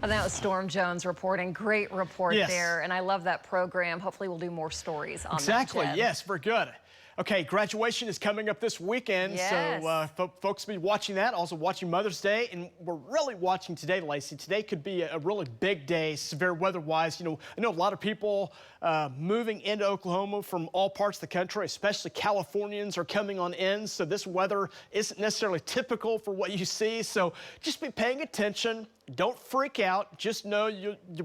And that was Storm Jones reporting. Great report Yes. there. And I love that program. Hopefully we'll do more stories on Exactly. that, Jen. Yes, very good. Okay, graduation is coming up this weekend, Yes. so folks will be watching that, also watching Mother's Day, and we're really watching today, Lacey. Today could be a really big day, severe weather-wise. You know, I know a lot of people moving into Oklahoma from all parts of the country, especially Californians are coming on in, so this weather isn't necessarily typical for what you see, so just be paying attention. Don't freak out. Just know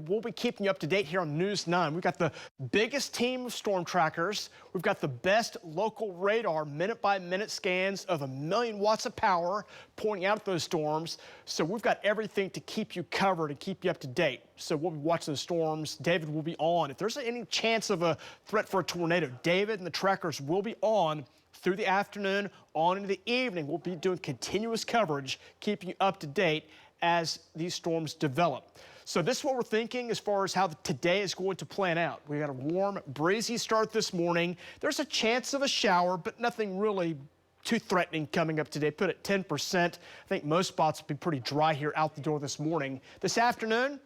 we'll be keeping you up to date here on News 9. We've got the biggest team of storm trackers. We've got the best local radar minute-by-minute scans of 1,000,000 watts of power pointing out those storms. So we've got everything to keep you covered and keep you up to date. So we'll be watching the storms. David will be on. If there's any chance of a threat for a tornado, David and the trackers will be on through the afternoon, on into the evening. We'll be doing continuous coverage, keeping you up to date as these storms develop. So this is what we're thinking as far as how today is going to plan out. We got a warm, breezy start this morning. There's a chance of a shower, but nothing really too threatening coming up today. Put at 10%. I think most spots will be pretty dry here out the door this morning. This afternoon,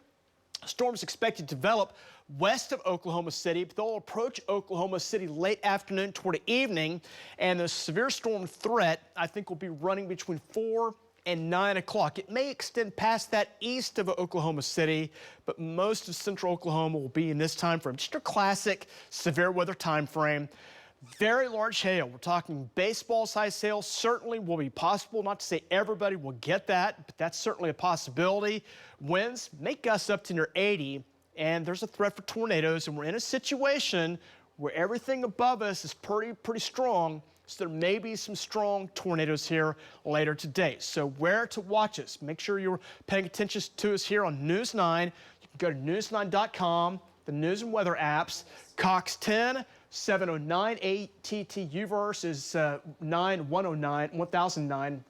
storms expected to develop west of Oklahoma City, but they'll approach Oklahoma City late afternoon toward the evening. And the severe storm threat, I think, will be running between 4 and 9 o'clock. It may extend past that east of Oklahoma City, but most of central Oklahoma will be in this time frame. Just a classic severe weather time frame. Very large hail. We're talking baseball-sized hail. Certainly will be possible. Not to say everybody will get that, but that's certainly a possibility. Winds may gust up to near 80, and there's a threat for tornadoes, and we're in a situation where everything above us is pretty strong. So there may be some strong tornadoes here later today. So where to watch us? Make sure you're paying attention to us here on News 9. You can go to news9.com, the news and weather apps. Cox 10, 709 ATT UVerse is 1009.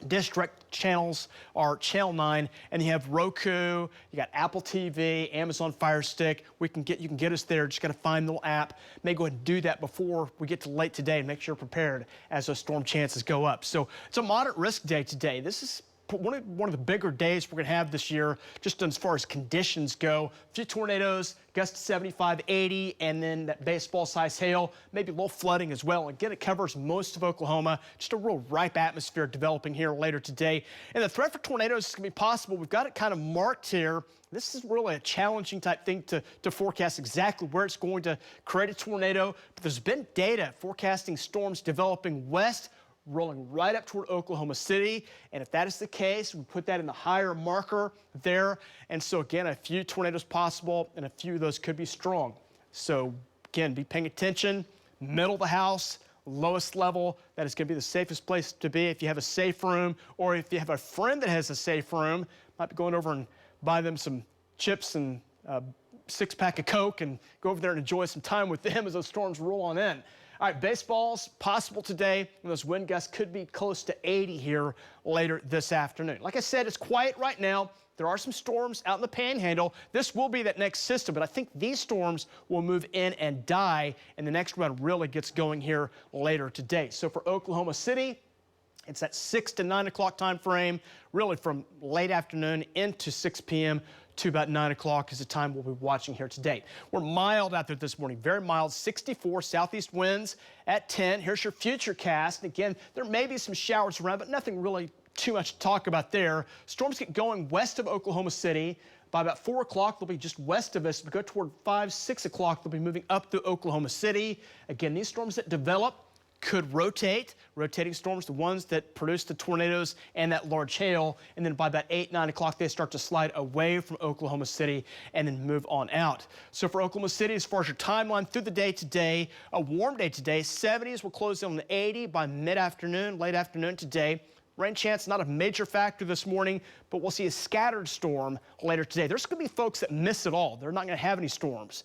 District channels are Channel 9, and you have Roku, you got Apple TV, Amazon Fire Stick. You can get us there. Just got to find the little app. May go ahead and do that before we get to late today and make sure you're prepared as those storm chances go up. So it's a moderate risk day today. This is one of the bigger days we're going to have this year, just as far as conditions go. A few tornadoes, gusts 75, 80, and then that baseball-sized hail, maybe a little flooding as well. Again, it covers most of Oklahoma. Just a real ripe atmosphere developing here later today. And the threat for tornadoes is going to be possible. We've got it kind of marked here. This is really a challenging type thing to forecast exactly where it's going to create a tornado. But there's been data forecasting storms developing west, rolling right up toward Oklahoma City. And if that is the case, we put that in the higher marker there. And so again, a few tornadoes possible, and a few of those could be strong. So again, be paying attention. Middle of the house, lowest level, that is going to be the safest place to be. If you have a safe room, or if you have a friend that has a safe room, might be going over and buy them some chips and a 6-pack of Coke and go over there and enjoy some time with them as those storms roll on in. All right, baseball's possible today, and those wind gusts could be close to 80 here later this afternoon. Like I said, it's quiet right now. There are some storms out in the panhandle. This will be that next system, but I think these storms will move in and die, and the next run really gets going here later today. So for Oklahoma City, it's that 6 to 9 o'clock time frame, really from late afternoon into 6 p.m. to about 9 o'clock is the time we'll be watching here today. We're mild out there this morning, very mild, 64 southeast winds at 10. Here's your future cast. Again, there may be some showers around, but nothing really too much to talk about there. Storms get going west of Oklahoma City. By about 4 o'clock, they'll be just west of us. We go toward 5, 6 o'clock, they'll be moving up through Oklahoma City. Again, these storms that develop could rotate. Rotating storms, the ones that produce the tornadoes and that large hail. And then by about 8, 9 o'clock, they start to slide away from Oklahoma City and then move on out. So for Oklahoma City, as far as your timeline through the day today, a warm day today. 70s will close in on the 80 by mid-afternoon, late afternoon today. Rain chance, not a major factor this morning, but we'll see a scattered storm later today. There's going to be folks that miss it all. They're not going to have any storms.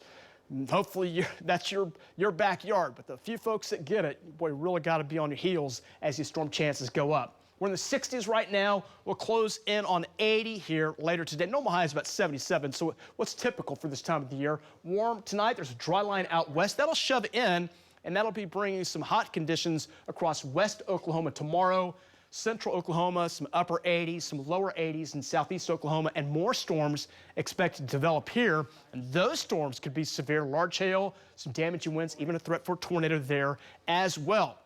Hopefully that's your backyard, but the few folks that get it, boy, you really got to be on your heels as these storm chances go up. We're in the 60s right now. We'll close in on 80 here later today. Normal high is about 77, so what's typical for this time of the year. Warm tonight. There's a dry line out west. That'll shove in, and that'll be bringing some hot conditions across west Oklahoma tomorrow. central Oklahoma, some upper 80s, some lower 80s in southeast Oklahoma, and more storms expected to develop here. And those storms could be severe, large hail, some damaging winds, even a threat for a tornado there as well.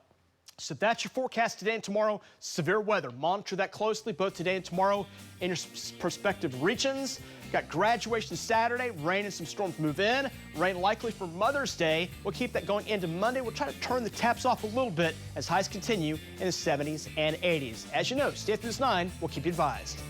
So that's your forecast today and tomorrow. Severe weather. Monitor that closely both today and tomorrow in your prospective regions. Got graduation Saturday. Rain and some storms move in. Rain likely for Mother's Day. We'll keep that going into Monday. We'll try to turn the taps off a little bit as highs continue in the 70s and 80s. As you know, stay through this 9. We'll keep you advised.